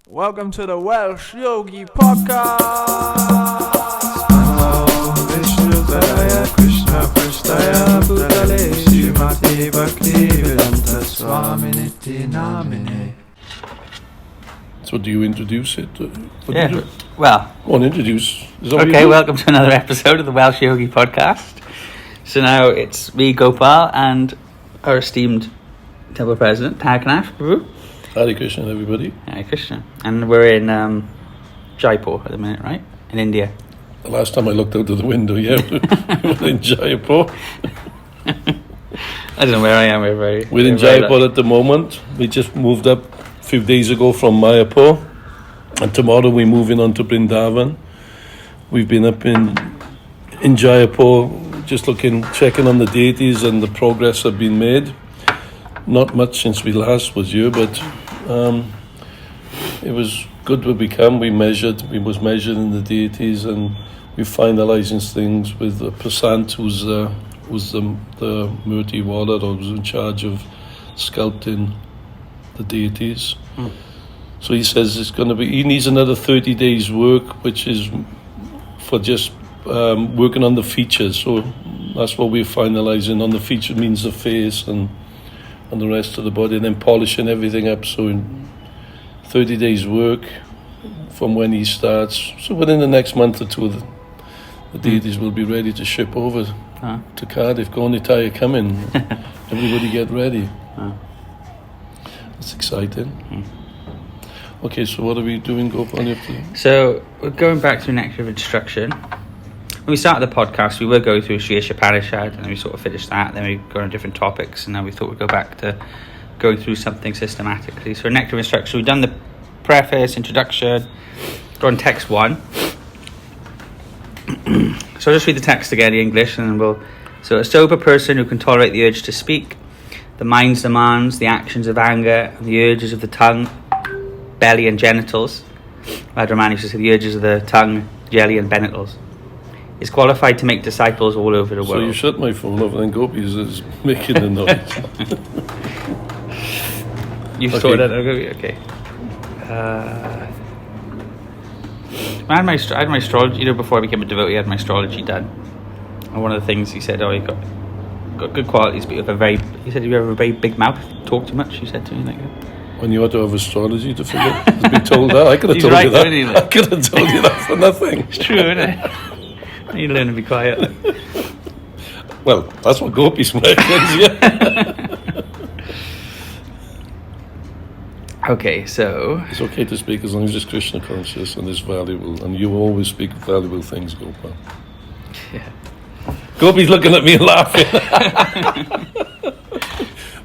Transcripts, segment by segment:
Welcome to the Welsh Yogi Podcast. Namo Vishnudaya Krishna Prasthaya Bhutale Srimati Bhaktivedanta Swaminiti Namine. So do you introduce it? Well, Go on, introduce. okay, welcome to another episode of the Welsh Yogi Podcast. So now it's me, Gopal, and our esteemed Temple President, Tarakanatha, Prabhu. Hare Krishna, everybody. Hare Krishna. And we're in Jayapur at the minute, right? In India. The last time I looked out of the window, we were in Jayapur. I don't know where I am. We're in Jayapur at the moment. We just moved up a few days ago from Mayapur. And tomorrow we're moving on to Vrindavan. We've been up in Jayapur, just checking on the deities and the progress that have been made. Not much since we last was here, but it was good when we come. We was measuring the deities, and we finalising things with Prasant, who's the Murti Wala, or who's in charge of sculpting the deities. So he says he needs another 30 days work, which is for just working on the features. So that's what we're finalising on. The feature means the face and the rest of the body, and then polishing everything up. So in 30 days work from when he starts. So within the next month or two, the deities will be ready to ship over to Cardiff. Gaunitaya coming. Everybody get ready. That's exciting. Okay, so what are we doing, Gopal? So we're going back through Nectar of Instruction. When we started the podcast, we were going through Sri Ishapanishad, and then we sort of finished that. Then we go on different topics, and now we thought we'd go back to going through something systematically. So Nectar of Instruction, we've done the preface, introduction, go on text 1. So I'll just read the text again in English, and then So a sober person who can tolerate the urge to speak, the mind's demands, the actions of anger, and the urges of the tongue, belly, and genitals. Radharani used to say the urges of the tongue, jelly, and genitals. Is qualified to make disciples all over the world. So you shut my phone off, and then Gopi is making a noise. You've sorted that out, okay. I had my astrology, before I became a devotee, I had my astrology done. And one of the things he said, you got good qualities, but he said you have a very big mouth, talk too much, he said to me like that. When you had to have astrology to figure to be told that, I could have told you that. I could have told you that for nothing. It's true, isn't it? You learn to be quiet. Well, that's what Gopi's reckons, yeah. Okay, so it's okay to speak as long as it's Krishna conscious and it's valuable, and you always speak valuable things, Gopal. Yeah. Gopi's looking at me and laughing.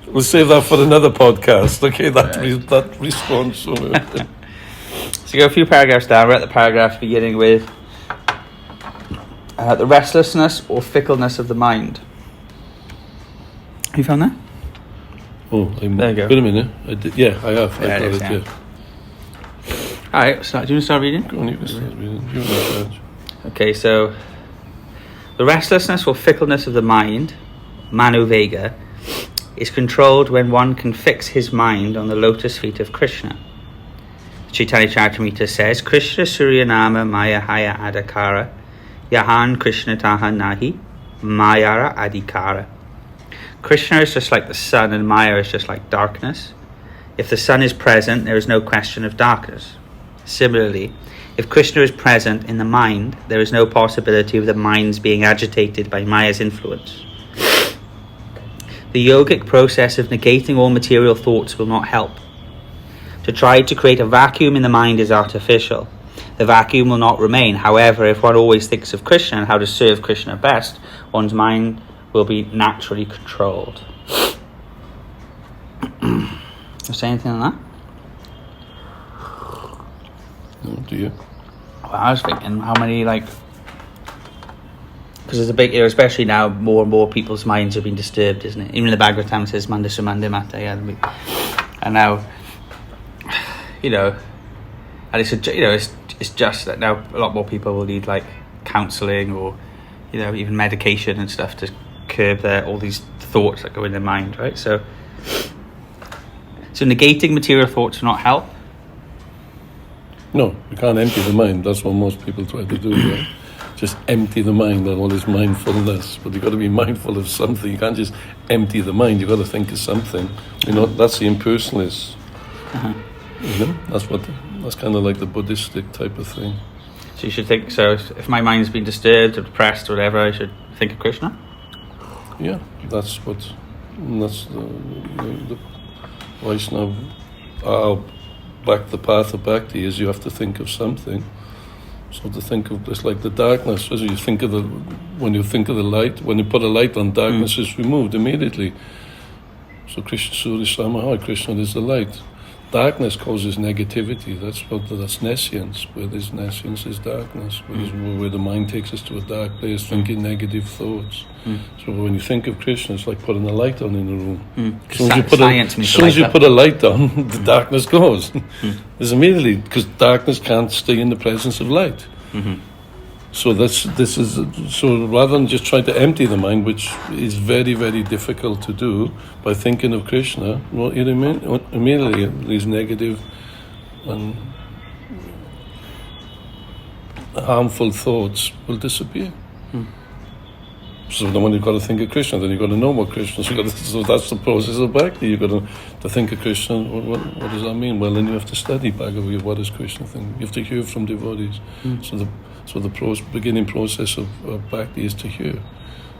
We'll save that for another podcast. Okay, that response. So go a few paragraphs down. We're at the paragraph beginning with the restlessness or fickleness of the mind. Have you found that? Oh, there you go. Wait a minute. I have. Yeah, I got it. All right. Do you want to start reading? Go on, you can start reading. You're in charge. Okay, so the restlessness or fickleness of the mind, Manovega, is controlled when one can fix his mind on the lotus feet of Krishna. Chaitanya Charitamrita says, Krishna Suryanama Maya Haya Adhikara Yahan Krishna Taha Nahi Mayara Adhikara. Krishna is just like the sun, and Maya is just like darkness. If the sun is present, there is no question of darkness. Similarly, if Krishna is present in the mind, there is no possibility of the mind's being agitated by Maya's influence. The yogic process of negating all material thoughts will not help. To try to create a vacuum in the mind is artificial. The vacuum will not remain. However, if one always thinks of Krishna and how to serve Krishna best, one's mind will be naturally controlled. You say anything on that? No, do you? Well, I was thinking how many, because there's a big, especially now, more and more people's minds have been disturbed, isn't it? Even the Bhagavatam says, Manda Sumanda Mata, and now, and it's just that now a lot more people will need counselling or, even medication and stuff to curb all these thoughts that go in their mind, right? So negating material thoughts will not help. No, you can't empty the mind. That's what most people try to do. Right? Just empty the mind and all this mindfulness. But you've got to be mindful of something. You can't just empty the mind. You've got to think of something. You know, that's the impersonalist. You know, that's kind of like the Buddhistic type of thing. So you should think, so if my mind's been disturbed or depressed or whatever, I should think of Krishna? Yeah, that's the Vaishnava, the path of bhakti is you have to think of something. So to think of, it's like the darkness, as you think of when you think of the light, when you put a light on, darkness is removed immediately. So Krishna Samaha, Krishna is the light. Darkness causes negativity. That's nescience. Where there's nescience is darkness. Where the mind takes us to a dark place, thinking negative thoughts. So when you think of Krishna, it's like putting a light on in the room. As soon as you put a light on, the darkness goes. It's immediately, because darkness can't stay in the presence of light. So so rather than just try to empty the mind, which is very, very difficult to do, by thinking of Krishna, well, immediately these negative and harmful thoughts will disappear. So then when you've got to think of Krishna, then you've got to know what Krishna is. So that's the process of bhakti. You've got to think of Krishna. What does that mean? Well, then you have to study Bhagavad Gita. What does Krishna think? You have to hear from devotees. So the beginning process of bhakti is to hear.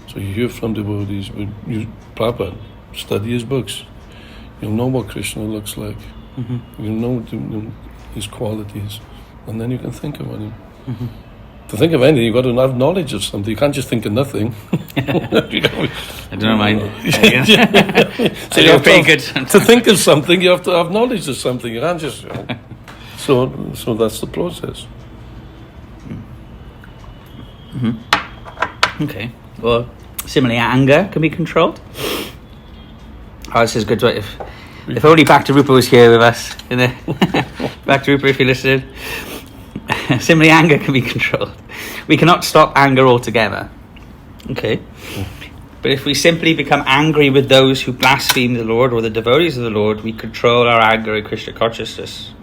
So you hear from devotees. Prabhupada, study his books. You'll know what Krishna looks like. You'll know his qualities. And then you can think about him. To think of anything, you've got to have knowledge of something. You can't just think of nothing. I don't mind. So you have to think of something, you have to have knowledge of something. You can't just... So that's the process. Okay. Well, similarly, anger can be controlled. Oh, this is good. If only Bhakti Rupa was here with us. Bhakti Rupa, if you're listening. Similarly, anger can be controlled. We cannot stop anger altogether. Okay. But if we simply become angry with those who blaspheme the Lord or the devotees of the Lord, we control our anger in Krishna consciousness.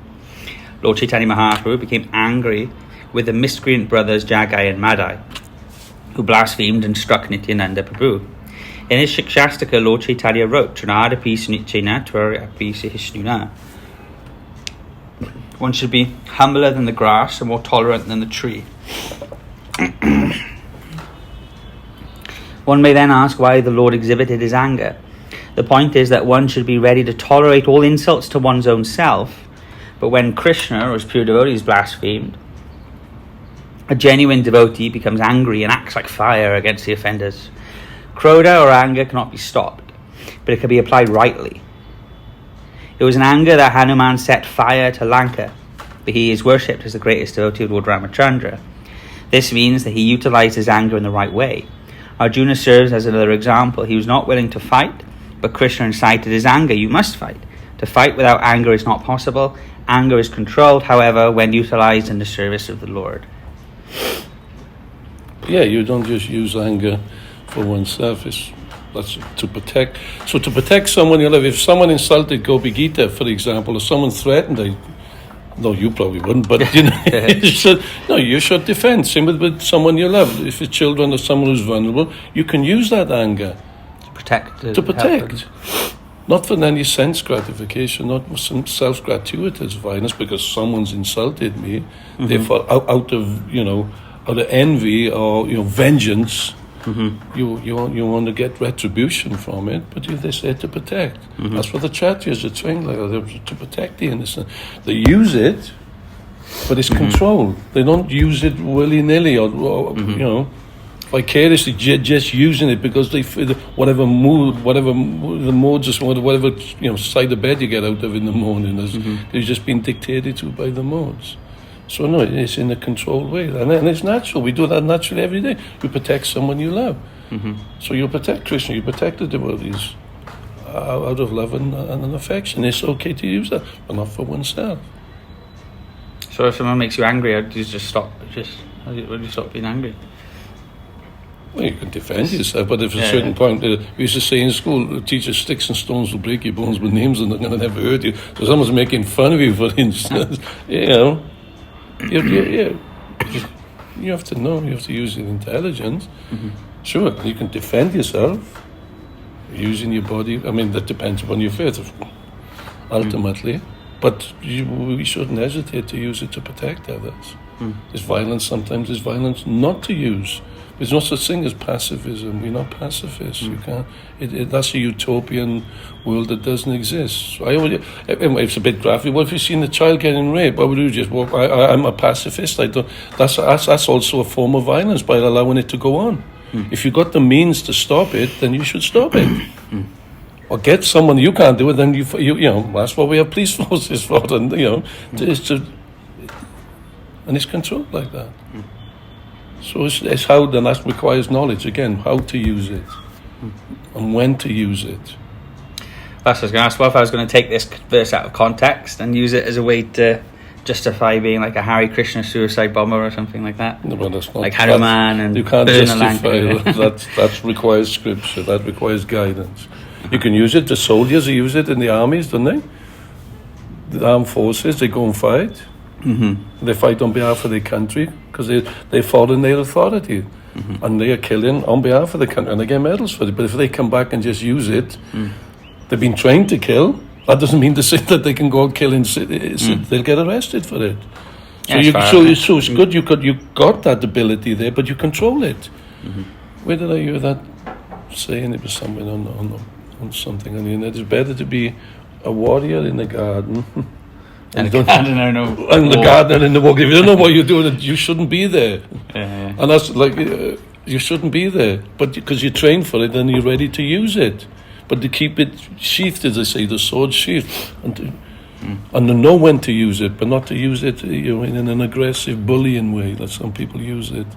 Lord Chaitanya Mahaprabhu became angry with the miscreant brothers Jagai and Madai, who blasphemed and struck Nityananda Prabhu. In his Shikshastika, Lord Chaitanya wrote, Trinadapi Snichena Twarapi Sahishnuna. One should be humbler than the grass and more tolerant than the tree. One may then ask why the Lord exhibited his anger. The point is that one should be ready to tolerate all insults to one's own self, but when Krishna or his pure devotee is blasphemed, a genuine devotee becomes angry and acts like fire against the offenders. Krodha or anger cannot be stopped, but it can be applied rightly. It was in anger that Hanuman set fire to Lanka, but he is worshipped as the greatest devotee of Lord Ramachandra. This means that he utilized his anger in the right way. Arjuna serves as another example. He was not willing to fight, but Krishna incited his anger. You must fight. To fight without anger is not possible. Anger is controlled, however, when utilized in the service of the Lord. Yeah, you don't just use anger for oneself. That's to protect. So to protect someone you love, if someone insulted Gopi Gita, for example, or someone threatened, no, you probably wouldn't, but you should defend. Same with someone you love. If it's children or someone who's vulnerable, you can use that anger to protect. Not for any sense gratification, not for some self-gratuitous violence because someone's insulted me. Therefore, out of envy or vengeance. You want to get retribution from it, but you're there to protect. That's what the Kshatriyas are trained like, they're to protect the innocent. They use it, but it's controlled. They don't use it willy-nilly or vicariously, just using it because they feel whatever the mood, just whatever side of bed you get out of in the morning is just being dictated to by the modes. So no, it's in a controlled way, and it's natural. We do that naturally every day. You protect someone you love. So you protect Krishna, you protect the devotees out of love and affection. It's okay to use that, but not for oneself. So if someone makes you angry, how do you just stop? How do you stop being angry? Well, you can defend yourself, but if at a certain point, we used to say in school, the teacher, sticks and stones will break your bones, but names are not going to never hurt you. So someone's making fun of you, for instance, You have to know. You have to use your intelligence. Sure, you can defend yourself using your body. I mean, that depends upon your faith, ultimately. But we shouldn't hesitate to use it to protect others. There's violence. Sometimes there's violence not to use. There's no such thing as pacifism. We're not pacifists. You can't. That's a utopian world that doesn't exist. So it's a bit graphic. Well, if you've seen a child getting raped, why would you just walk? I'm a pacifist. I don't. That's also a form of violence by allowing it to go on. If you've got the means to stop it, then you should stop it. Or get someone. You can't do it. Then you know that's what we have police forces for. And and it's controlled like that. So it's how, then that requires knowledge, again, how to use it and when to use it. That's what I was going to ask. What if I was going to take this verse out of context and use it as a way to justify being like a Hare Krishna suicide bomber or something like that? No, but that's not... Like Hanuman and... You can't burn justify that requires scripture, that requires guidance. You can use it, the soldiers use it in the armies, don't they? The armed forces, they go and fight. They fight on behalf of their country because they fall in their authority, and they are killing on behalf of the country, and they get medals for it. But if they come back and just use it, they've been trained to kill. That doesn't mean to say that they can go killing. They'll get arrested for it. So it's good. You got that ability there, but you control it. Where did I hear that saying? It was somewhere on something on the internet. It's better to be a warrior in the garden. And the garden and in the walk. If you don't know what you're doing, you shouldn't be there. And that's like, you shouldn't be there. But because you're trained for it, then you're ready to use it. But to keep it sheathed, as they say, the sword sheathed, and to know when to use it, but not to use it in an aggressive, bullying way that some people use it.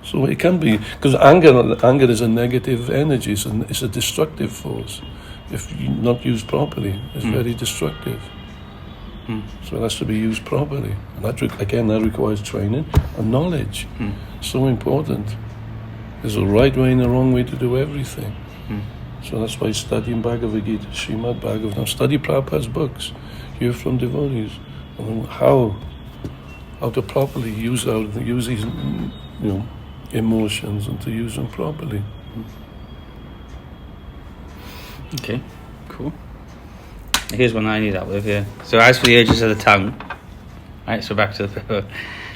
So it can be, because anger is a negative energy. It's a destructive force. If not used properly, it's very destructive. So it has to be used properly. And that requires training and knowledge. So important. There's a right way and a wrong way to do everything. So that's why studying Bhagavad Gita, Srimad Bhagavatam, study Prabhupada's books, hear from devotees, and how to properly use these emotions and to use them properly. Okay, cool. Here's one I need help with here. So as for the urges of the tongue, right, so back to the purport.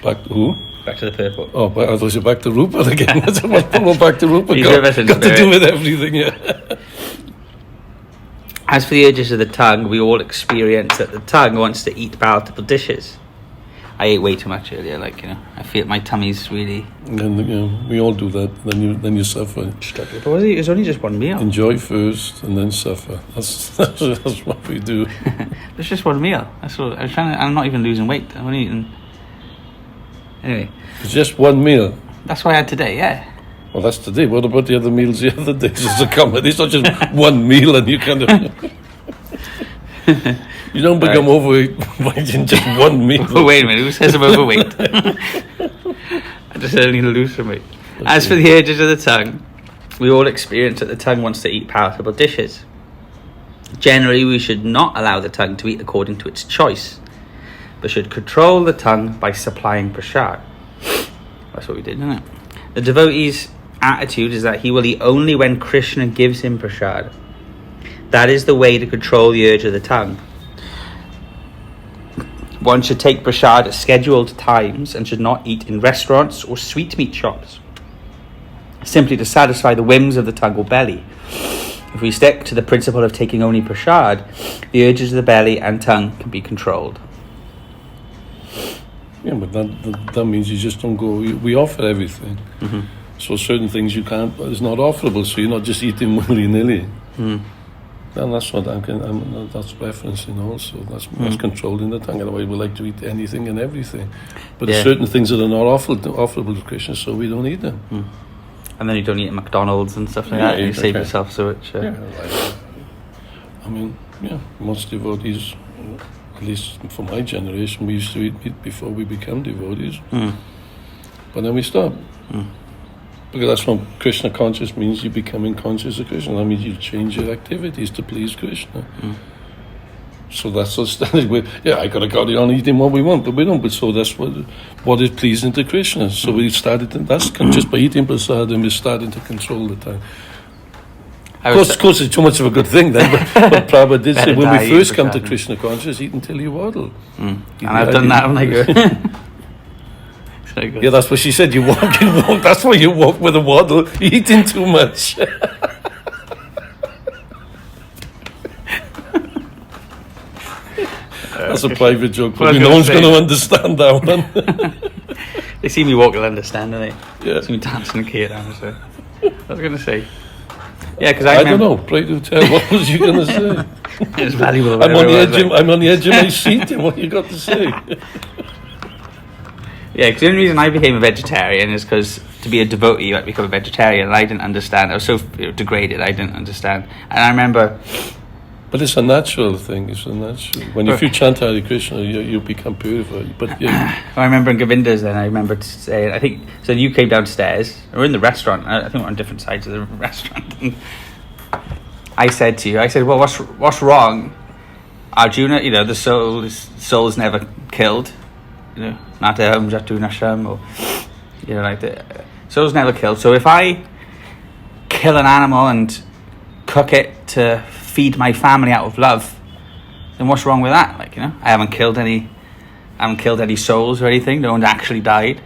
Back to who? Back to the purport. Oh, I thought you back to Rupert again. That's what back to Rupert got to do with everything, yeah. As for the urges of the tongue, we all experience that the tongue wants to eat palatable dishes. I ate way too much earlier, I feel my tummy's really... And we all do that, then you suffer. But it was only just one meal. Enjoy first and then suffer. That's what we do. It's just one meal. That's all. I'm not even losing weight. I'm only eating... Anyway. It's just one meal? That's what I had today, yeah. Well, that's today. What about the other meals the other days? It's a comedy. It's not just one meal and you kind of... You don't become overweight by eating just one meal. Oh, wait a minute, who says I'm overweight? I just said I need to lose some weight. As for the urges of the tongue, we all experience that the tongue wants to eat palatable dishes. Generally, we should not allow the tongue to eat according to its choice, but should control the tongue by supplying prasad. That's what we did, isn't it? The devotee's attitude is that he will eat only when Krishna gives him prasad. That is the way to control the urge of the tongue. One should take prasad at scheduled times and should not eat in restaurants or sweetmeat shops, simply to satisfy the whims of the tongue or belly. If we stick to the principle of taking only prasad, the urges of the belly and tongue can be controlled. Yeah, but that means you just don't go... We offer everything. So certain things you can't... It's not offerable, so you're not just eating willy-nilly. And that's what that's referencing also. That's controlling the tongue. Otherwise, we like to eat anything and everything. But there's certain things that are not offerable to Krishna, so we don't eat them. And then you don't eat at McDonald's and stuff like that. You save yourself so much. Most devotees, at least for my generation, we used to eat meat before we became devotees. But then we stopped. Because that's what Krishna conscious means. You becoming conscious of Krishna. That means you change your activities to please Krishna. So that's what started with. Yeah, I got to carry on eating what we want, but we don't. But so that's what is pleasing to Krishna. So we started. That's just by eating prasadam, we're starting to control the time. Of course, it's too much of a good thing then. But Prabhu did say when we first come to Krishna consciousness, eat until you waddle. And I've done that. I'm like, so good. Yeah, that's what she said. You walk. That's why you walk with a waddle, eating too much. That's a private joke, but no one's going to understand that one. They see me walk, they'll understand, don't they? Yeah. See me dancing and down. So I was going to say, yeah, because I don't know. Pray to tell. What was you going to say? It's valuable. I'm on the edge of my seat. What you got to say? Yeah, because the only reason I became a vegetarian is because to be a devotee, you had to become a vegetarian, and I didn't understand. I was so degraded, I didn't understand. And I remember. But it's a natural thing. It's a natural. If you chant Hare Krishna, you become purified. But yeah. I remember in Govinda's. Then I remember saying, I think so. You came downstairs. We're in the restaurant. I think we're on different sides of the restaurant. And I said to you, well, what's wrong, Arjuna? You know, the soul is never killed. You know, nataham jatunasham, or you know, like the soul's never killed. So if I kill an animal and cook it to feed my family out of love, then what's wrong with that? Like, you know, I haven't killed any souls or anything. No one's actually died.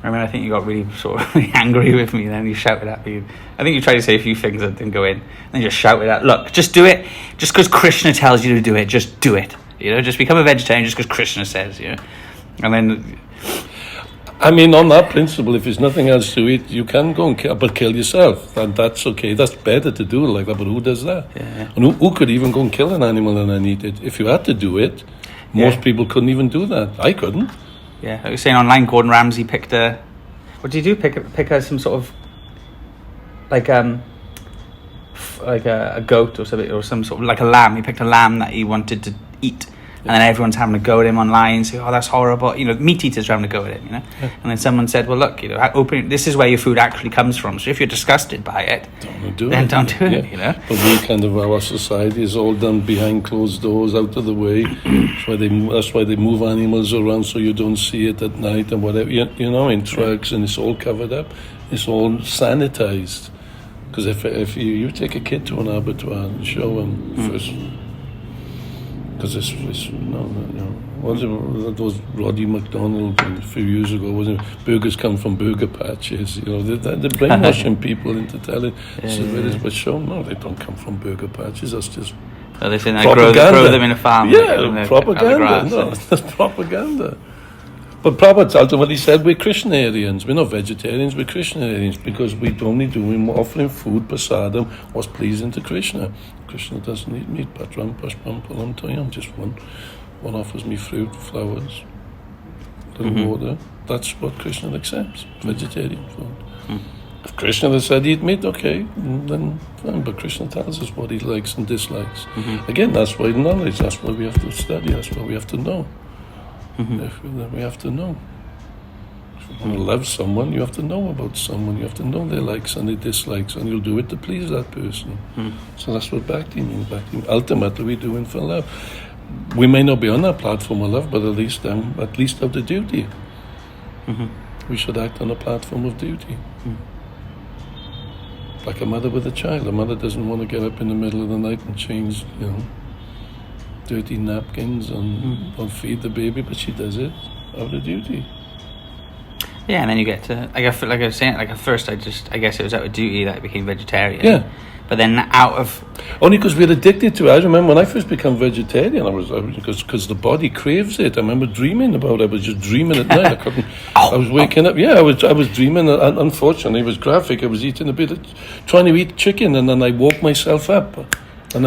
I think you got really sort of angry with me. Then you shouted at me. I think you tried to say a few things that didn't go in. Then you just shouted at, look, just do it. Just because Krishna tells you to do it, just do it. You know, just become a vegetarian just because Krishna says. You know, and then. I mean, on that principle, if there's nothing else to eat, you can go and kill yourself, and that's okay. That's better to do it like that. But who does that? Yeah. And who could even go and kill an animal and then eat it? If you had to do it, most people couldn't even do that. I couldn't. Yeah, I was saying online, Gordon Ramsay picked a. What did you do? Pick some sort of like a goat or something, or some sort of like a lamb. He picked a lamb that he wanted to eat. And then everyone's having a go at him online, say, "Oh, that's horrible." You know, meat eaters are having a go at it. You know, and then someone said, "Well, look, you know, this is where your food actually comes from. So if you're disgusted by it, don't do it." You know. But our society is all done behind closed doors, out of the way. That's why they move animals around so you don't see it at night and whatever. You know, in trucks, and it's all covered up. It's all sanitized. Because if you take a kid to an abattoir and show him first. Because it's what was it, those Roddy McDonald a few years ago, wasn't it? Burgers come from burger patches, you know, they're brainwashing people into telling but show them, no, they don't come from burger patches, that's just they think they grow them in a farm. Yeah, propaganda. No, that's propaganda. But Prabhupada ultimately said we're Krishnarians. We're not vegetarians, we're Krishnarians, because we're only offering food, prasadam, what's pleasing to Krishna. Krishna doesn't eat meat, patram, pushpam, palam, toyam, just one offers me fruit, flowers, little water. That's what Krishna accepts, vegetarian food. If Krishna had said eat meat, okay, then fine, but Krishna tells us what he likes and dislikes. Again, that's why knowledge, that's why we have to study, that's why we have to know. We have to know. If you want to love someone, you have to know about someone. You have to know their likes and their dislikes, and you'll do it to please that person. So that's what bhakti means. Ultimately, we're doing for love. We may not be on that platform of love, but at least of the duty. We should act on a platform of duty. Like a mother with a child. A mother doesn't want to get up in the middle of the night and change, you know, dirty napkins and feed the baby, but she does it out of duty. Yeah, and then you get to, like I was saying, like at first I guess it was out of duty that I became vegetarian. Yeah. But then out of... Only because we're addicted to it. I remember when I first became vegetarian, because the body craves it. I remember dreaming about it. I was just dreaming at night. I couldn't... I was waking up. Yeah, I was dreaming. And unfortunately, it was graphic. I was eating trying to eat chicken, and then I woke myself up. And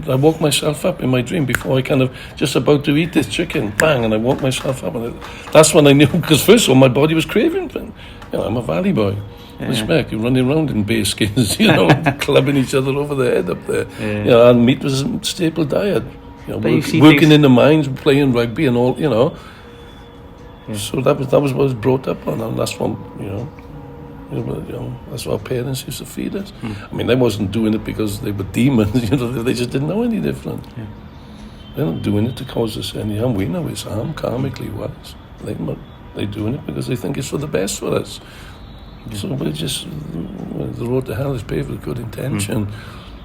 I woke myself up in my dream before I kind of just about to eat this chicken. Bang, and I woke myself up. And that's when I knew, because first of all, my body was craving. You know, I'm a valley boy. Respect, you're running around in bearskins, you know, clubbing each other over the head up there. You know, and meat was a staple diet. You know, working in the mines, playing rugby and all, you know. So that was what I was brought up on, and that's what, you know, that's what our parents used to feed us. I mean, they wasn't doing it because they were demons, you know, they just didn't know any different. They're not doing it to cause us any harm. We know it's harm, karmically wise. They're doing it because they think it's for the best for us. So we're just, the road to hell is paved with good intention.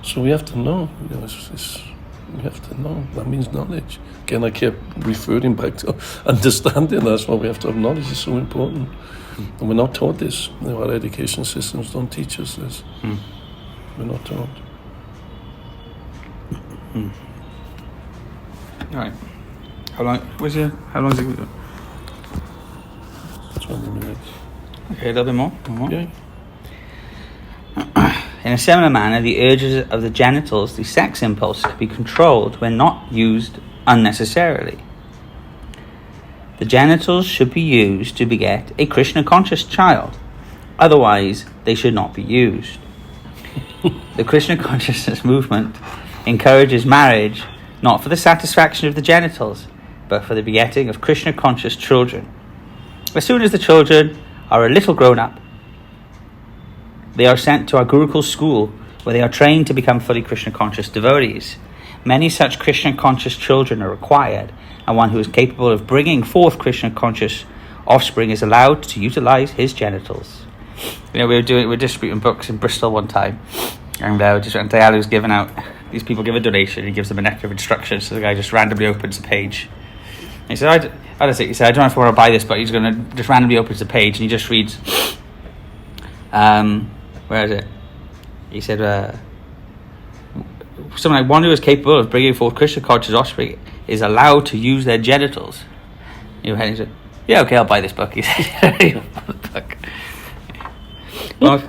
So we have to know, we have to know. That means knowledge. Again, I kept referring back to understanding. That's why we have to have knowledge. It's so important. And we're not taught this. Our education systems don't teach us this. We're not taught. All right. How long is it? 20 minutes. Okay, a little bit more. Yeah. In a similar manner, the urges of the genitals, the sex impulse, be controlled when not used unnecessarily. The genitals should be used to beget a Krishna-conscious child. Otherwise, they should not be used. The Krishna consciousness movement encourages marriage not for the satisfaction of the genitals, but for the begetting of Krishna-conscious children. As soon as the children are a little grown up, they are sent to our Gurukul school, where they are trained to become fully Krishna-conscious devotees. Many such Krishna-conscious children are required, and one who is capable of bringing forth Krishna-conscious offspring is allowed to utilize his genitals. You know, we were distributing books in Bristol one time, and Dayalu was giving out. These people give a donation. He gives them a nectar of instructions. So the guy just randomly opens a page. And he said, I don't know if I want to buy this, but he's going to just randomly opens the page and he just reads. Where is it? He said, something like, one who is capable of bringing forth Krishna conscious offspring is allowed to use their genitals. He said, yeah, okay, I'll buy this book. He said, book. Well,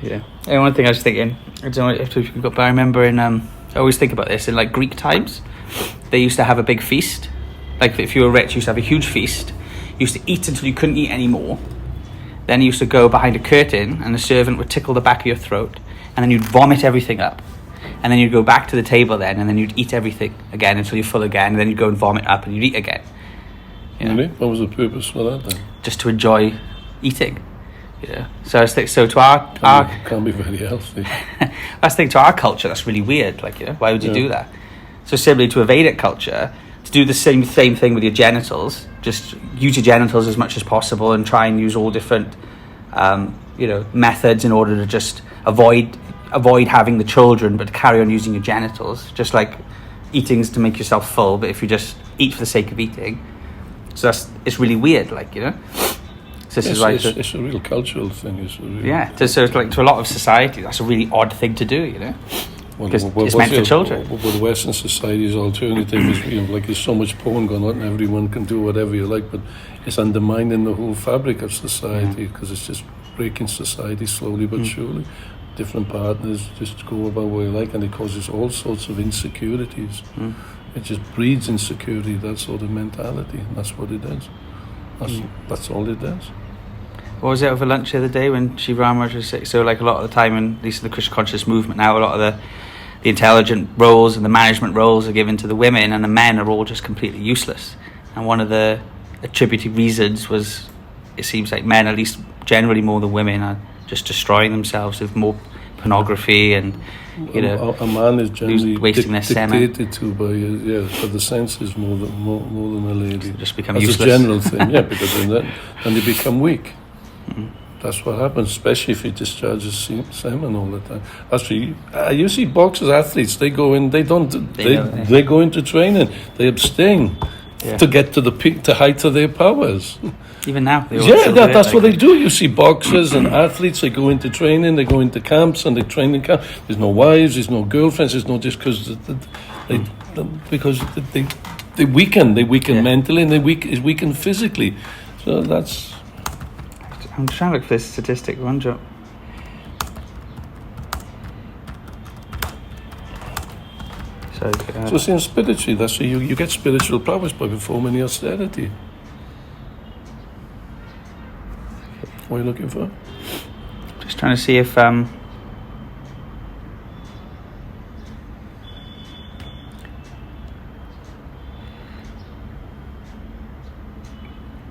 yeah. And one thing I was thinking, I don't know if you've got, but I remember I always think about this in like Greek times. They used to have a big feast. Like if you were rich, you used to have a huge feast. You used to eat until you couldn't eat anymore. Then you used to go behind a curtain and the servant would tickle the back of your throat, and then you'd vomit everything up. And then you'd go back to the table then, and then you'd eat everything again until you're full again, and then you'd go and vomit up and you'd eat again. You know? Really? What was the purpose for that then? Just to enjoy eating. Yeah. So I was thinking, so to our can't be very healthy. I was thinking, to our culture, that's really weird. Like, you know, why would you do that? So similarly to a Vedic culture, to do the same thing with your genitals, just use your genitals as much as possible and try and use all different, methods in order to just avoid having the children, but carry on using your genitals. Just like eating's to make yourself full, but if you just eat for the sake of eating, so it's really weird. Like, you know. So this is why it's a real cultural thing. So it's like to a lot of society, that's a really odd thing to do, you know. Because it's meant for children. Well, Western society's alternative is, like there's so much porn going on, and everyone can do whatever you like, but it's undermining the whole fabric of society because it's just breaking society slowly but surely. Different partners just go about what you like, and it causes all sorts of insecurities. It just breeds insecurity, that sort of mentality, and that's what it is. That's all it does. What was it over lunch the other day when Sri Rama was sick? So like a lot of the time, and at least in the Krishna conscious movement now, a lot of the intelligent roles and the management roles are given to the women, and the men are all just completely useless. And one of the attributed reasons was, it seems like men, at least generally more than women, are just destroying themselves with more pornography and, you know, a man is generally wasting their semen. dictated to by the senses more than a lady. So just become That's useless. a general thing, because then they become weak. That's what happens, especially if he discharges semen all the time. Actually, you see boxers, athletes, they go in, they go into training, they abstain to get to the peak, the height of their powers. Even now. That's what they do. You see boxers and athletes, they go into training, they go into camps and they train in camp. There's no wives, there's no girlfriends, there's no just because they weaken mentally and they weaken physically. So that's... I'm trying to look for this statistic. One job. So see, spiritually, that's how you get spiritual powers by performing the austerity. What are you looking for? Just trying to see if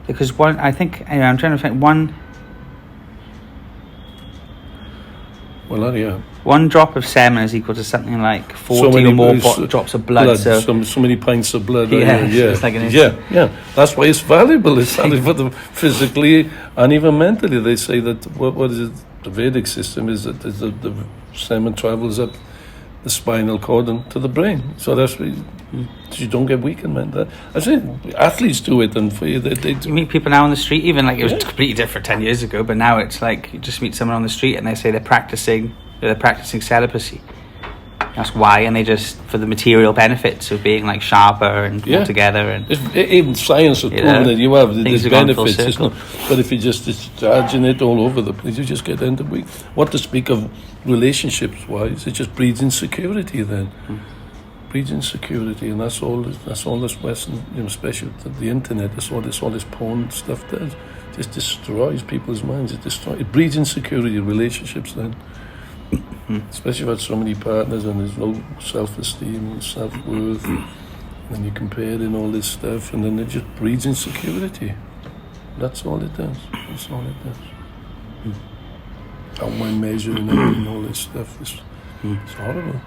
because I'm trying to find one. Well, Well, yeah. One drop of semen is equal to something like 40 or more drops of blood. So many pints of blood. Yeah, Yeah, it's like an yeah. That's why it's valuable. It's valuable for them physically and even mentally. They say that what is it? The Vedic system is that the semen travels up the spinal cord and to the brain. So that's why you don't get weakened, man. I say athletes do it, and for you, you meet people now on the street. Even like it was completely different 10 years ago, but now it's like you just meet someone on the street and they say they're practicing celibacy. Ask why, and they just for the material benefits of being like sharper and more together. And even science has proven that you have these benefits. But if you're just discharging it all over the place, you just get into weak. What to speak of relationships-wise? It just breeds insecurity. Then breeds insecurity, and that's all this Western, especially the internet. That's all this porn stuff does. It just destroys people's minds. It breeds insecurity in relationships. Then. Especially if you've had so many partners and there's no self-esteem and self-worth, and you're comparing all this stuff, and then it just breeds insecurity. That's all it does. How am I measuring and all this stuff? It's horrible.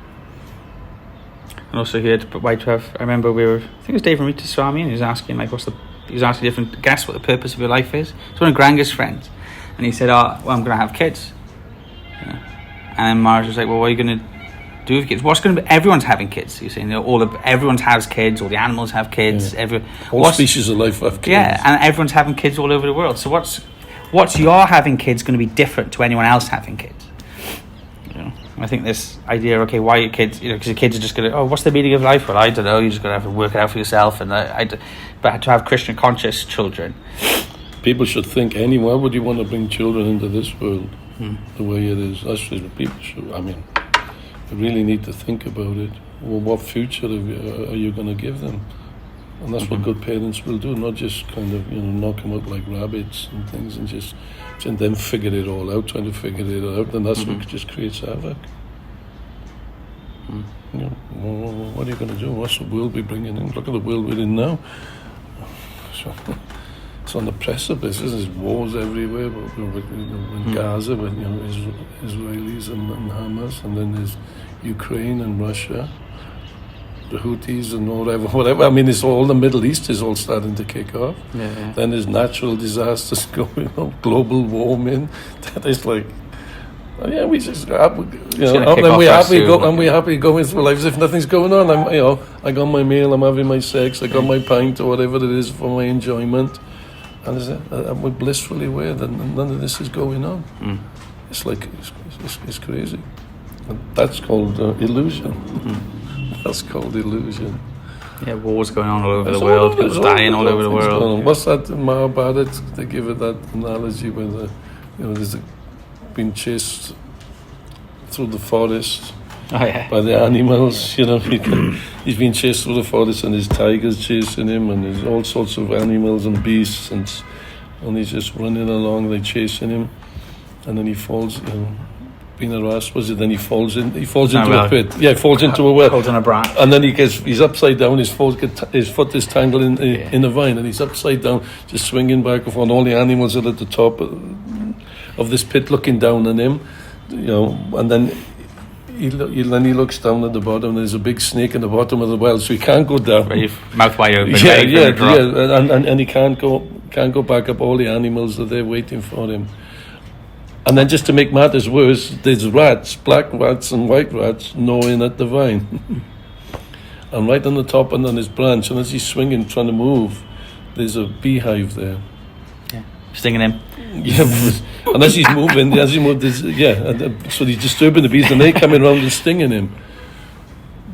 And also he had White 12. I remember I think it was Dave Ramita Swami, and he was asking he was asking different guests what the purpose of your life is. It's one of Granga's friends, and he said, "Oh, well, I'm going to have kids." And then Marge was like, "Well, what are you going to do with kids? What's going to be? Everyone's having kids." You're saying everyone has kids. All the animals have kids. Yeah. All species of life have kids. Yeah, and everyone's having kids all over the world. So what's your having kids going to be different to anyone else having kids? I think this idea, okay, why are your kids? Because your kids are just going to, what's the meaning of life? Well, I don't know. You're just going to have to work it out for yourself. And but to have Christian conscious children, people should think. Why would you want to bring children into this world? The way it is. That's what people should. You really need to think about it. Well, what future are you going to give them? And that's what good parents will do, not just kind of knock them out like rabbits and things, and then figure it all out, trying to figure it out, and that's what just creates havoc. What are you going to do? What's the world we're bringing in? Look at the world we're in now. So, it's on the precipice. There's wars everywhere. In Gaza, with Israelis and Hamas, and then there's Ukraine and Russia, the Houthis and whatever. I mean, it's all the Middle East is all starting to kick off. Yeah. Then there's natural disasters going on, global warming. That is like, we just we're happy going through life as if nothing's going on. I got my meal, I'm having my sex, I got my pint or whatever it is for my enjoyment. And we're blissfully aware that none of this is going on. It's like it's crazy. And that's called illusion. That's called illusion. Yeah, wars going on all over the world. People dying all over the world. What's that in Mahabharata? They give it that analogy where there's being chased through the forest. By the animals, he's been chased through the forest, and there's tigers chasing him, and there's all sorts of animals and beasts, and he's just running along, they're chasing him, and then he falls, being harassed, then he falls into a pit. Yeah, he falls into a well. Falls in a branch. And then he's upside down, his foot is tangled in a vine, and he's upside down, just swinging back and forth, and all the animals are at the top of this pit looking down on him, and then he looks down at the bottom, and there's a big snake in the bottom of the well, so he can't go down. Mouth wide open. And he can't go back up. All the animals are there waiting for him. And then just to make matters worse, there's rats, black rats and white rats, gnawing at the vine. And right on the top and on his branch, and as he's swinging, trying to move, there's a beehive there. Yeah, stinging him. Yeah, and as he moves, so he's disturbing the bees, and they're coming around and stinging him.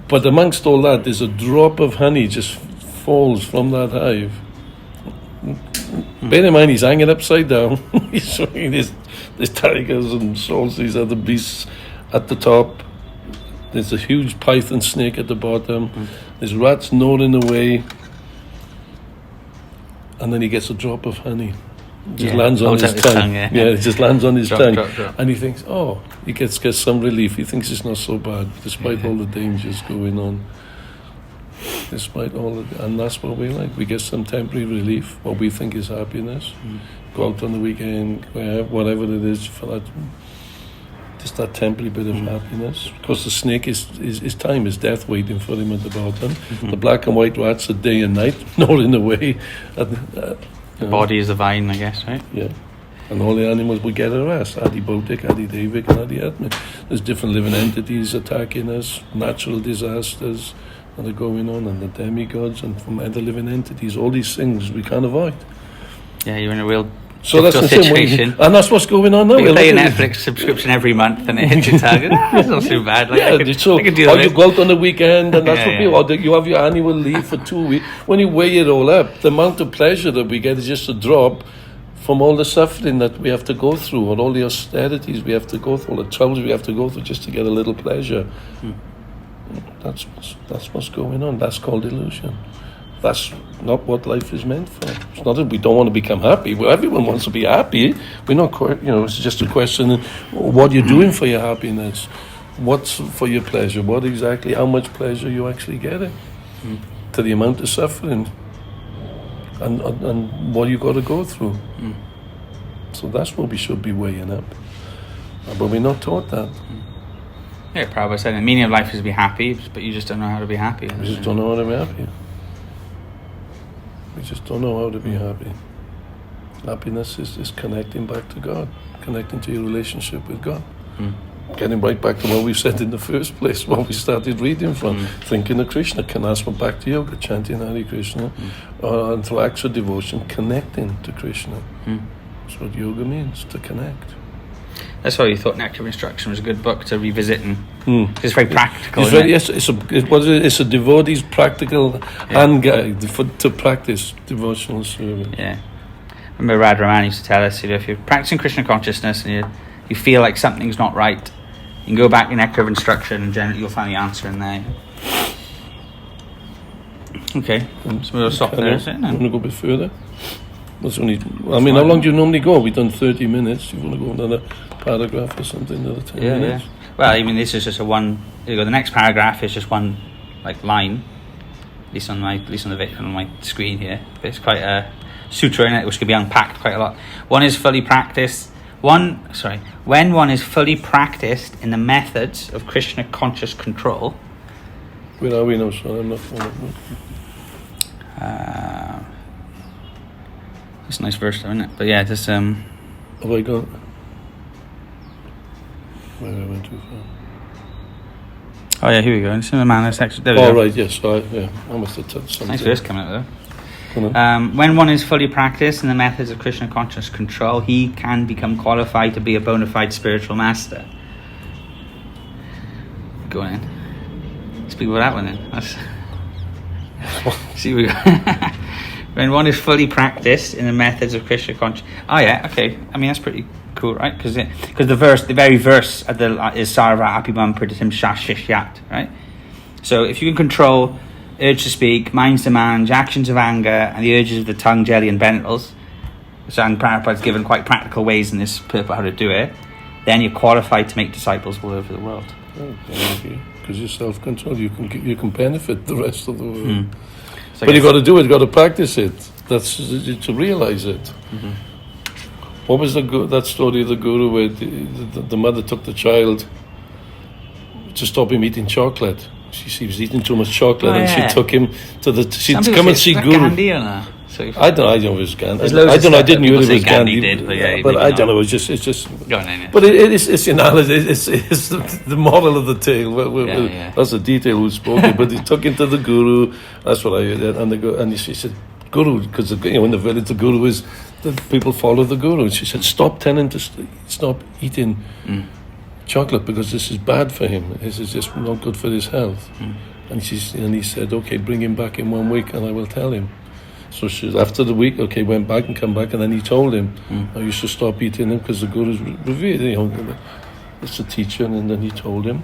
But amongst all that, there's a drop of honey just falls from that hive. Bear in mind, he's hanging upside down. He's swinging there's tigers and all these other beasts at the top. There's a huge python snake at the bottom. There's rats gnawing away. And then he gets a drop of honey. Just lands on his tongue. It just lands on his tongue. Drop. And he thinks, he gets some relief. He thinks it's not so bad, despite all the dangers going on. And that's what we like. We get some temporary relief, what we think is happiness. Go out on the weekend, whatever it is, for that just that temporary bit of happiness. Because the snake is time, is death waiting for him at the bottom. The black and white rats are day and night, not in the way. The body is the vine, I guess, right? Yeah. And all the animals will get harassed. Adi Bautik, Adi Devik, and Adi Atman. There's different living entities attacking us, natural disasters that are going on, and the demigods, and from other living entities. All these things we can't avoid. Yeah, you're in a real So that's the situation. And that's what's going on now. You pay a Netflix subscription every month and it hits your target. That's not too bad. Like, Yeah, I could so deal or with you it. go out on the weekend, and that's Yeah, what yeah. people. Or you have your annual leave for 2 weeks. When you weigh it all up, the amount of pleasure that we get is just a drop from all the suffering that we have to go through, or all the austerities we have to go through, all the troubles we have to go through just to get a little pleasure. That's what's going on. That's called illusion. That's not what life is meant for. It's not that we don't want to become happy. Well, everyone wants to be happy. We're not, it's just a question of what you're doing for your happiness. What's for your pleasure? What exactly, how much pleasure you actually getting? To the amount of suffering and what you got to go through. So that's what we should be weighing up. But we're not taught that. Yeah, Prabhu said the meaning of life is to be happy, but you just don't know how to be happy. We just don't know how to be happy. We just don't know how to be happy. Happiness is connecting back to God, connecting to your relationship with God. Getting right back to what we said in the first place, what we started reading from. Thinking of Krishna, Kanasma Bhakti Yoga, chanting Hare Krishna, and through acts of devotion, connecting to Krishna. That's what yoga means, to connect. That's why you thought Nectar of Instruction was a good book to revisit, and it's very practical. It's isn't very, it? it's a devotee's practical hand guide to practice devotional service. Yeah. I remember Radharaman used to tell us, if you're practicing Krishna consciousness and you feel like something's not right, you can go back in Nectar of Instruction and generally you'll find the answer in there. Okay, so we'll stop there, is it? You want to go a bit further? That's only. I mean, how long do you normally go? We've done 30 minutes. You want to go another paragraph or something? Another 10 minutes? Yeah. Well, I mean, this is just a one. The next paragraph is just one, like, line. At least on my screen here. But it's quite a sutra in it, which could be unpacked quite a lot. When one is fully practiced in the methods of Krishna conscious control. Where are we now, son? I'm not. It's a nice verse, though, isn't it? But yeah, this Have I gone? Where I went too far. Oh yeah, here we go. It's in the manner section. There we go. Right, yes. I must have touched something. Nice verse coming out Come though. on. When one is fully practiced in the methods of Krishna conscious control, he can become qualified to be a bona fide spiritual master. Go on in. Speak about that one then. See, we go. When one is fully practiced in the methods of Krishna conscious. Oh yeah, okay. I mean that's pretty cool, right? Because the very verse is Sarva Apimam Pradithim Shashishyat, right? So if you can control urge to speak, mind's demands, actions of anger, and the urges of the tongue, jelly, and genitals, so and Prabhupada's given quite practical ways in this purport how to do it, then you're qualified to make disciples all over the world. Because you're self-controlled, you can benefit the rest of the world. So But you've got to do it, you've got to practice it. That's to realize it. What was that story of the guru where the mother took the child to stop him eating chocolate? She was eating too much chocolate, and she took him to she'd come and see Guru. Gandhi or not? So I don't know if it was Gandhi. There's loads I of don't know. I stuff didn't that know it people was say Gandhi Gandhi. did, but yeah, but maybe I don't not. know. It's just. Go on, yeah. But it's the analogy. It's the moral of the tale. Yeah. That's the detail who spoke it. But he took him to the Guru. That's what I heard. And she said, Guru, because in the village the Guru is the people follow the Guru. And she said, stop telling to stop eating chocolate because this is bad for him. This is just not good for his health. And he said, okay, bring him back in 1 week and I will tell him. So after the week, okay, went back and come back, and then he told him, you should stop eating them because the Guru's revered, it's a teacher, and then he told him.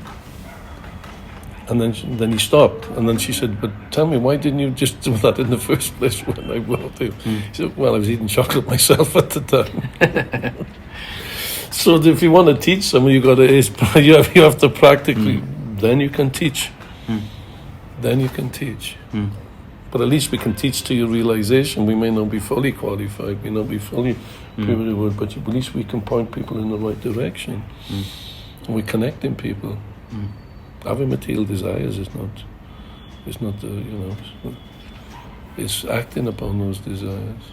And then he stopped, and then she said, but tell me, why didn't you just do that in the first place when I brought him? He said, well, I was eating chocolate myself at the time. So if you want to teach someone, you have to practically, then you can teach. Then you can teach. But at least we can teach to your realization. We may not be fully qualified, we may not be fully but at least we can point people in the right direction. We're connecting people. Having material desires is not it's acting upon those desires.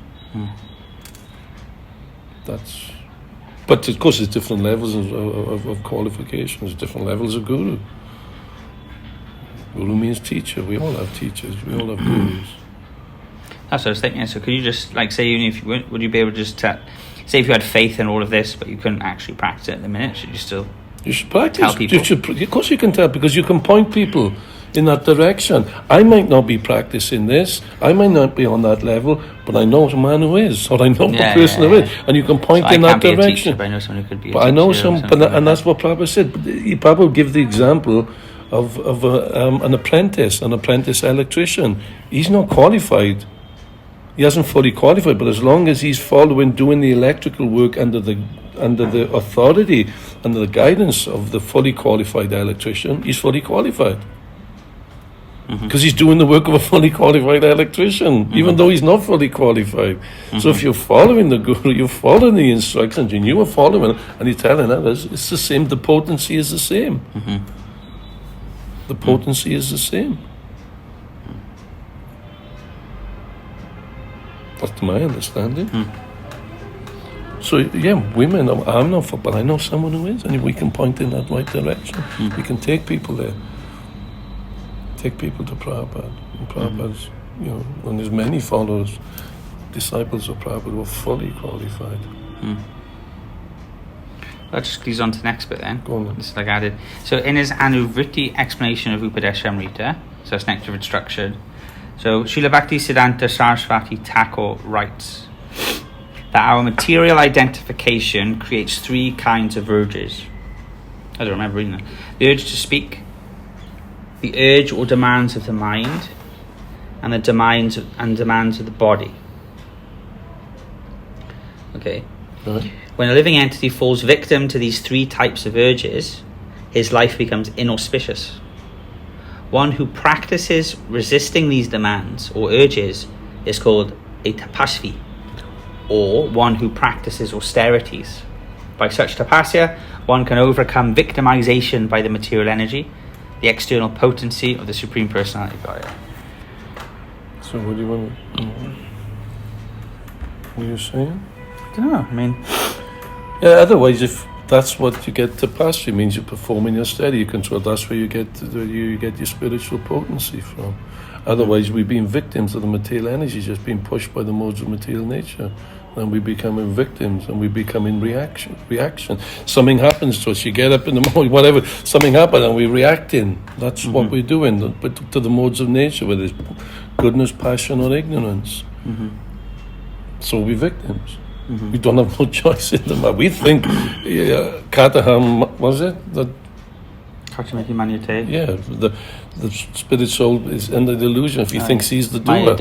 But of course, there's different levels of qualifications, different levels of guru. Guru means teacher. We all have teachers. We all have gurus. That's what I was thinking. So could you just, like, say, even if you would you be able to just say if you had faith in all of this, but you couldn't actually practice it at the minute, should you still? You should practice. Tell people. Of course you can tell, because you can point people in that direction. I might not be practicing this, I might not be on that level, but I know a man who is, or I know a person who is, and you can point in that direction. Teacher, but I know someone who could be a but teacher. I know some, and that's what Prabhu said. Prabhu give the example of an apprentice electrician. He's not qualified. He hasn't fully qualified, but as long as he's doing the electrical work under the authority, under the guidance of the fully qualified electrician, he's fully qualified. Because he's doing the work of a fully qualified electrician, even though he's not fully qualified. So if you're following the guru, you're following the instructions, and you are following, and you're telling others, it's the same. The potency is the same. The potency is the same. That's my understanding. So yeah, women, I'm not for, but I know someone who is, and we can point in that right direction. We can take people there. Take people to Prabhupada. And Prabhupada's, and there's many followers, disciples of Prabhupada who are fully qualified. That just goes on to the next bit then. Go on then. This is like added. So in his Anuvriti explanation of Upadeshamrita, so that's nectar of instruction. So Srila Bhakti Siddhanta Saraswati Thakur writes that our material identification creates three kinds of urges. I don't remember reading that. The urge to speak, the urge or demands of the mind, and the demands of the body. Okay. Right. When a living entity falls victim to these three types of urges, his life becomes inauspicious. One who practices resisting these demands or urges is called a tapasvi, or one who practices austerities. By such tapasya, one can overcome victimization by the material energy, the external potency of the Supreme Personality of Godhead. So what do you want to... What are you saying? I don't know, I mean... Yeah, otherwise, if that's what you get to pass, it means you're performing your steady, you control. That's where you get your spiritual potency from. Otherwise, we're being victims of the material energy, just being pushed by the modes of material nature. And we becoming victims, and we become in reaction. Something happens to us, you get up in the morning, whatever, something happens, and we're reacting. That's what we're doing, but to the modes of nature, whether it's goodness, passion, or ignorance. So we're victims. We don't have no choice in the matter. We think, Kataham, was it? Yeah, the spirit soul is under the illusion. If he thinks he's the doer.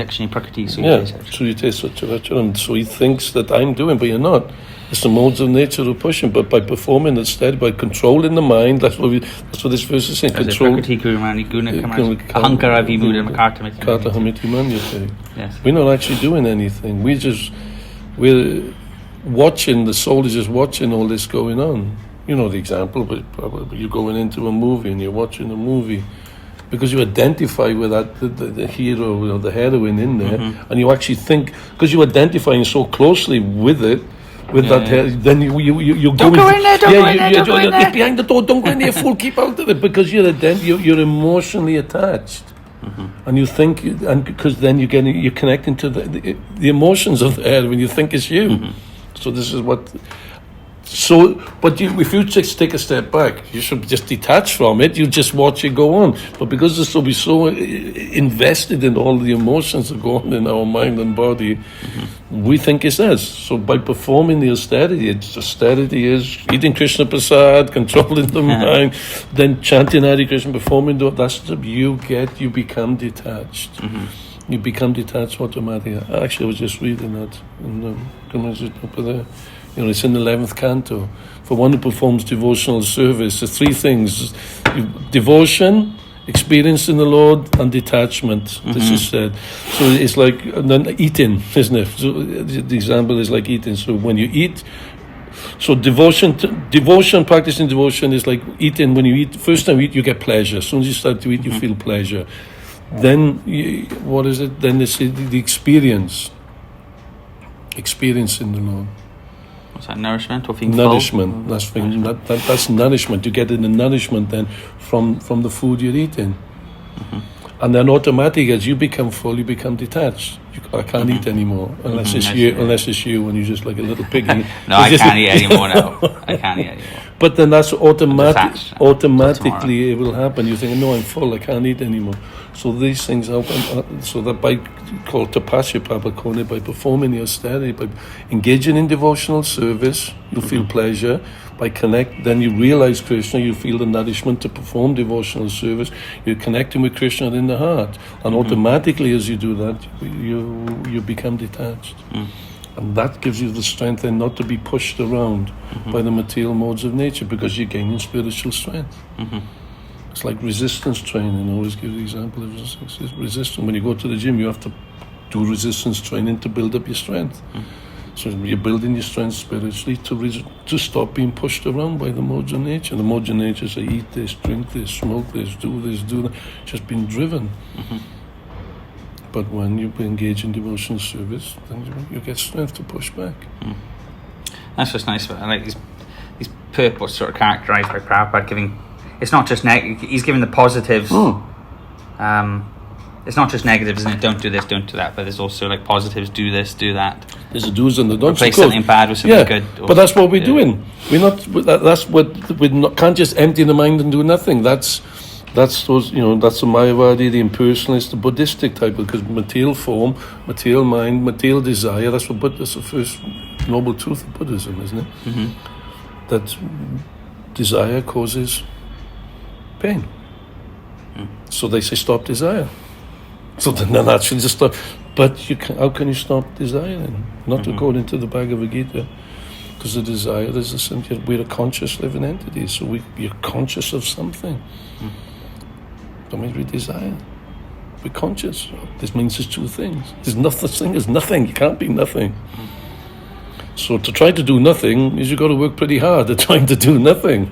So he thinks that I'm doing, but you're not. It's the modes of nature who push him. But by performing instead, by controlling the mind, that's what this verse is saying. Control. Yes. We're not actually doing anything. We're watching. The soul is just watching all this going on. You know the example, but probably you're going into a movie and you're watching a movie because you identify with that the hero or the heroine in there, and you actually think because you're identifying so closely with it, then you don't go in there. Get behind the door. Don't go in there, fool. Keep out of it because you're emotionally attached, and you think, and because then you're connecting to the emotions of the heroine. You think it's you. So this is what. So, but if you just take a step back, you should just detach from it. You just watch it go on. But because we're so invested in all the emotions that go on in our mind and body, we think it's us. So by performing the austerity is eating Krishna Prasad, controlling the mind, then chanting Hare Krishna, performing you become detached. You become detached automatically. Actually, I was just reading that over there. It's in the 11th canto. For one who performs devotional service, the three things: devotion, experience in the Lord, and detachment. This is said. So it's like then eating, isn't it? So the example is like eating. So when you eat, So practicing devotion is like eating. When you eat, first time you eat, you get pleasure. As soon as you start to eat, you feel pleasure. Then, what is it? Then it's the experiencing the Lord. What's that, nourishment or feeling Nourishment. full? That's nourishment. You get the nourishment then from the food you're eating. And then automatically, as you become full, you become detached. I can't eat anymore unless it's you. Unless it's you, and you're just like a little piggy. No, I can't eat anymore now. I can't eat anymore. But then that's Detached. automatically it will happen. You think, no, I'm full. I can't eat anymore. So these things happen. So that by called tapasya, Prabhupada called it, by performing the austerity, by engaging in devotional service, you'll feel pleasure. By then you realize Krishna, you feel the nourishment to perform devotional service. You're connecting with Krishna in the heart, and automatically, as you do that, you become detached, and that gives you the strength then not to be pushed around by the material modes of nature, because you're gaining spiritual strength. It's like resistance training. I always give the example of resistance. When you go to the gym, you have to do resistance training to build up your strength. So you're building your strength spiritually to stop being pushed around by the modes of nature. The modes of nature say, eat this, drink this, smoke this, do that. Just being driven. But when you engage in devotional service, then you get strength to push back. That's just nice. I like these purports sort of characterised by Prabhupada giving. It's not just he's giving the positives. It's not just negatives, isn't it? Don't do this, don't do that. But there's also like positives. Do this, do that. There's the do's and the don'ts. Replace something bad with something good. But that's what we're doing. We're not. That's what we can't just empty the mind and do nothing. That's those. That's the Mayavadi, the impersonalist, the Buddhistic type. Because material form, material mind, material desire. That's the first noble truth of Buddhism, isn't it? That desire causes pain. So they say stop desire. So then naturally just stop. But how can you stop desire then? Not according to the Bhagavad Gita. Because the desire is we're a conscious living entity. So you're conscious of something. That means we desire. We're conscious. This means there's two things. There's nothing is nothing. You can't be nothing. So to try to do nothing means you've got to work pretty hard at trying to do nothing.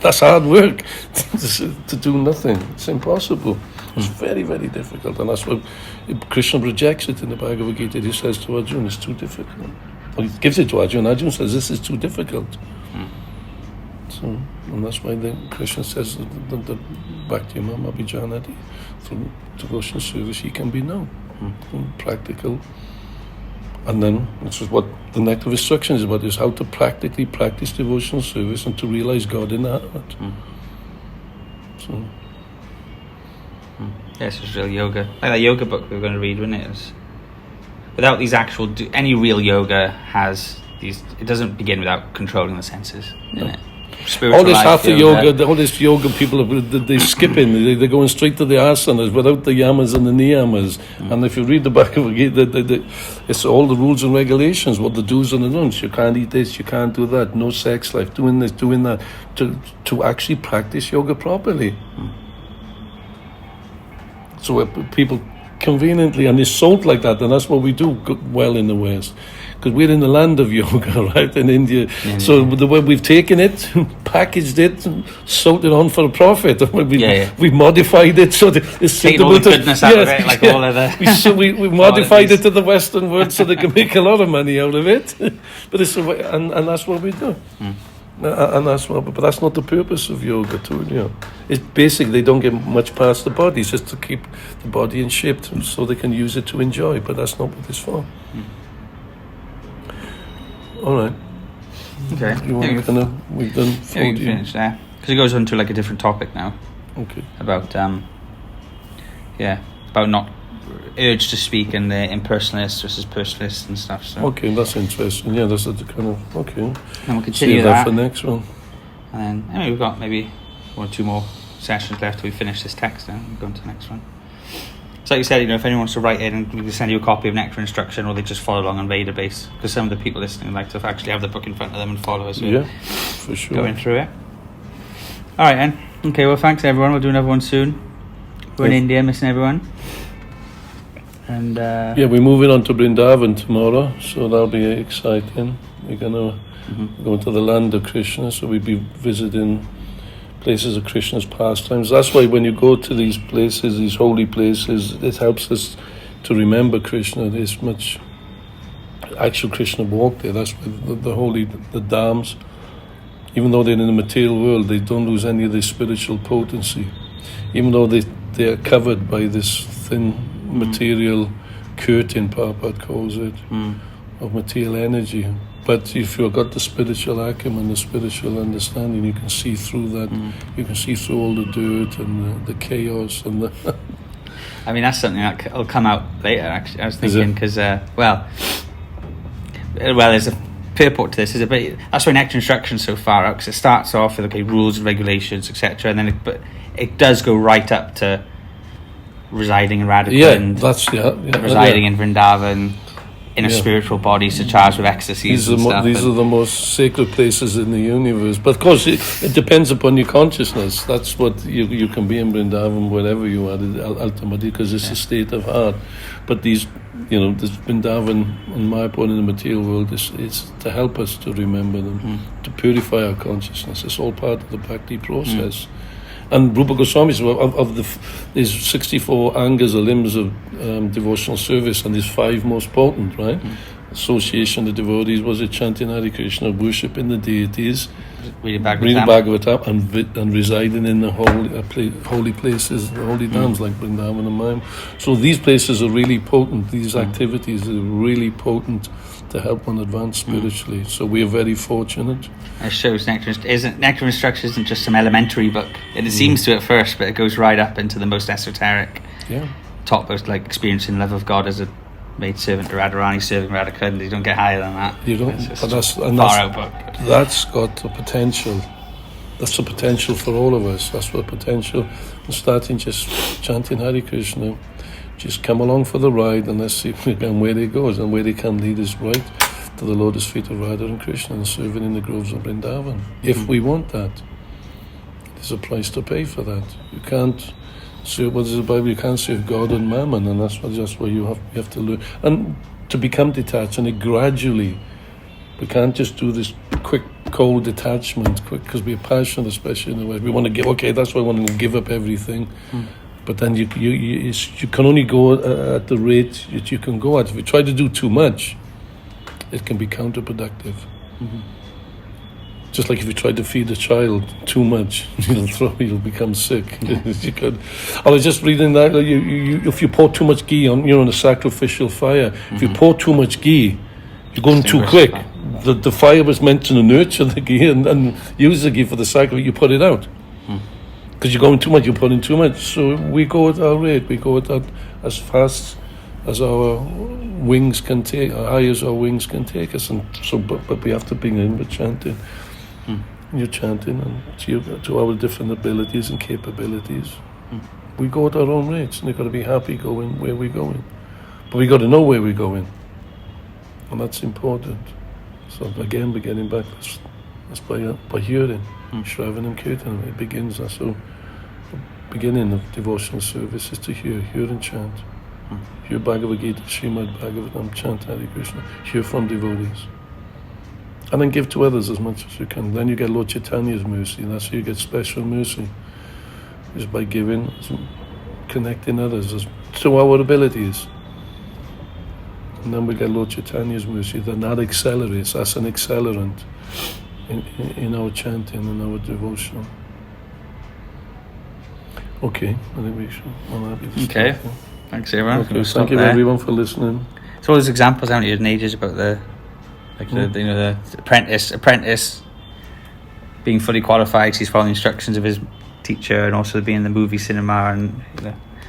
That's hard work to do nothing. It's impossible. It's very, very difficult. And that's why Krishna rejects it in the Bhagavad Gita. He says to Arjuna, it's too difficult. Well, he gives it to Arjuna. Arjuna says, this is too difficult. So, and that's why Krishna says that Bhakti Mam Abhijanati, through devotional service, he can be known. Practical. And then, this is what the nectar of instruction is about, is how to practically practice devotional service and to realize God in the heart. So. Yes, it's real yoga. Like that yoga book we were going to read, wasn't it? Without these any real yoga has these. It doesn't begin without controlling the senses, isn't it? All this hatha yoga, all this yoga people they skipping. They're going straight to the asanas without the yamas and the niyamas. And if you read the Bhagavad Gita, it's all the rules and regulations, what the do's and the don'ts. You can't eat this, you can't do that. No sex life, doing this, doing that, to actually practice yoga properly. So people conveniently, and it's sold like that, and that's what we do well in the West. Because we're in the land of yoga, right, in India. So the way we've taken it, packaged it, and sold it on for a profit. We modified it so that it's suitable to... goodness out of it, like all of the... we modified it to the Western world so they can make a lot of money out of it. But it's and that's what we do. And but that's not the purpose of yoga too. It's basically they don't get much past the body. It's just to keep the body in shape so they can use it to enjoy. But that's not what it's for. All right. Okay. We've done. We can finish there because it goes on to like a different topic now. Okay. About about not urge to speak and the impersonalists versus personalists and stuff. So. Okay, that's interesting. Yeah, that's the kind of okay. And we'll continue that for next one. And then we've got maybe 1 or 2 more sessions left till we finish this text. Then we'll go on to the next one. So like you said, if anyone wants to write in, we can send you a copy of Nectar Instruction, or they just follow along on Database, because some of the people listening like to actually have the book in front of them and follow us. Yeah, for sure. Going through it. All right, then. Okay, well, thanks everyone. We'll do another one soon. We're in India, missing everyone. And we're moving on to Vrindavan tomorrow, so that'll be exciting. We're going to go into the land of Krishna, so we'd be visiting places of Krishna's pastimes. That's why when you go to these places, these holy places, it helps us to remember Krishna. There's much actual Krishna walk there. That's why the dams, even though they're in the material world, they don't lose any of their spiritual potency. Even though they are covered by this thin material curtain, Prabhupada calls it, of material energy. But if you've got the spiritual acumen, the spiritual understanding, you can see through that. You can see through all the dirt and the chaos and the... I mean, that's something that will come out later, actually. I was thinking, because, well, there's a purport to this. That's why nectar instruction so far out, because it starts off with, rules and regulations, etc., and then it does go right up to residing in Radha and residing in Vrindavan, in a spiritual body, so charged with ecstasies and stuff. These are the most sacred places in the universe. But of course, it depends upon your consciousness. That's what you can be in Vrindavan, wherever you are, ultimately, because it's a state of heart. But these, this Vrindavan and Mayapur in the material world is to help us to remember them, to purify our consciousness. It's all part of the bhakti process. And Rupa Goswami says, there's 64 angas or limbs of devotional service, and there's 5 most potent, right? Association of devotees, was it chanting Hare Krishna, worshipping the deities, reading Bhagavatam, and residing in the holy places, the holy dhams like Vrindavan and Mayam. So these places are really potent. These activities are really potent to help one advance spiritually. So we are very fortunate. It shows Nectar Instruction isn't just some elementary book. It seems to at first, but it goes right up into the most esoteric, topmost, like experiencing love of God as a maid servant to Radharani, serving Radhakund. You don't get higher than that. You don't. But that's a far-out book. That's got the potential. That's the potential for all of us. That's the potential. Starting just chanting Hare Krishna, just come along for the ride, and let's see where it goes, and where it can lead us right to the lotus feet of Radha and Krishna and serving in the groves of Vrindavan. If we want that, there's a price to pay for that. You can't serve, what is the Bible? You can't serve God and Mammon, and that's where you have to learn. And to become detached, and it gradually, we can't just do this quick, cold detachment, because we're passionate, especially in the West. We want to give, that's why I want to give up everything. But then you can only go at the rate that you can go at. If you try to do too much, it can be counterproductive. Just like if you try to feed a child too much, you'll become sick. I was just reading that if you pour too much ghee on a sacrificial fire, if you pour too much ghee, you're going too quick. The fire was meant to nurture the ghee and use the ghee for the sacrifice. You put it out. Because you're going too much, you're putting too much. So we go at our rate, we go at that as fast as our wings can take, as high as our wings can take us. And so, but we have to begin with chanting. You're chanting and to our different abilities and capabilities. We go at our own rates, and you've got to be happy going where we're going. But we got to know where we're going, and that's important. So again, we're getting back. That's by hearing. Shravan and Kirtan, it begins. That's the beginning of devotional service is to hear and chant. Hear Bhagavad Gita, Srimad Bhagavatam, chant Hare Krishna, hear from devotees. And then give to others as much as you can. Then you get Lord Chaitanya's mercy, and that's how you get special mercy. Is by giving, connecting others to our abilities. And then we get Lord Chaitanya's mercy, then that accelerates, that's an accelerant in our chanting and our devotion. Okay, I think we should. Okay, thanks everyone. Okay, thank you everyone for listening. So all those examples I haven't used in ages about the apprentice being fully qualified, he's following the instructions of his teacher, and also being in the movie cinema and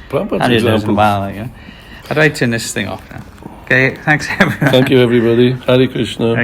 Prabhupada's examples. I'd like to turn this thing off now. Okay, thanks everyone. Thank you everybody. Hare Krishna.